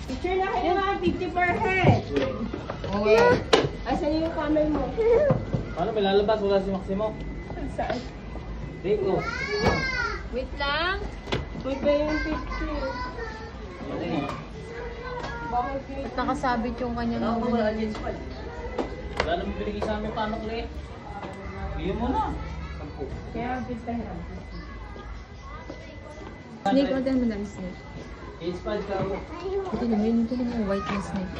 Picture na kayo mga 50 per head. Asan yung camel mo? Paano may lalabas? Wala si Maximo. Saan? Dito. Wait lang. Wait ba yung picture? Bakit yun? At nakasabit yung kanyang Wala naman binigay sa amin paano ko eh. Bigyan mo na. Kaya pistahin. Snake, what ang madami snake? H5 ka ako. Ito naman, white na snake.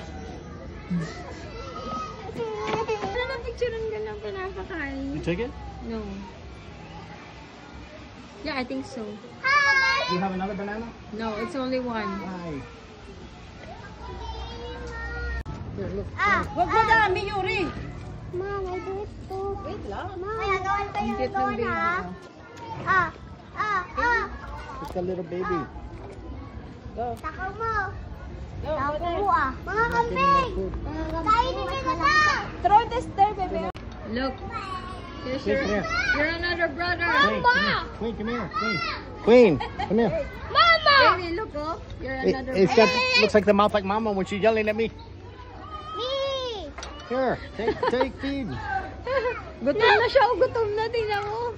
Ano na picturean ka lang pinapakain? You take it? No. Yeah, I think so. Do you have another banana? No, it's only one. Hi. Wag madami, Yuri! Mom, I do it too. Wait lang. Mom, nagawan ko yung Cute ng doon baby. ha. It's a little baby. Takaw mo. Go, Nakuha ah. Mga kambing! Kainin nyo na ta! throw this there, baby. Look. Here's Queen, come here. you're another brother. Queen, come here. Queen, Queen, come here. Baby, look, oh. You're another It's got, looks like the mouth like Mama when she's yelling at me. Me! Here, take feed. Gutom na siya, oh. Gutom na. Tingnan mo.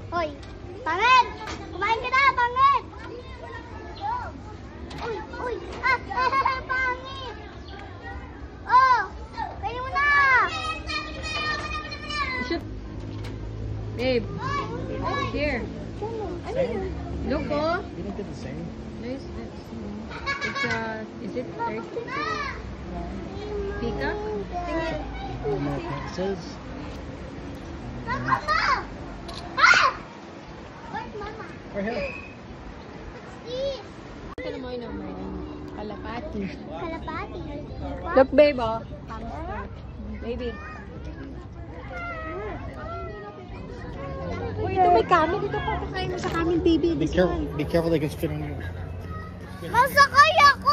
Hoy! Pangit! Kumain ka na, pangit! Uy! Uy! Pangit! Oh! Kainin mo na! Babe, here. Look, oh. You don't get the same. Nice. It's is it turkey? Peacock? It says. Mama! Ah! Where's Mama? Right here. What's this? Ito naman yun, may kalapati. Kalapati. Look, babe, oh. Baby. Uy, ito may kami. Dito pa pakain mo sa kamin, baby. Be careful. Be careful. They can spit on you. Masakay ako!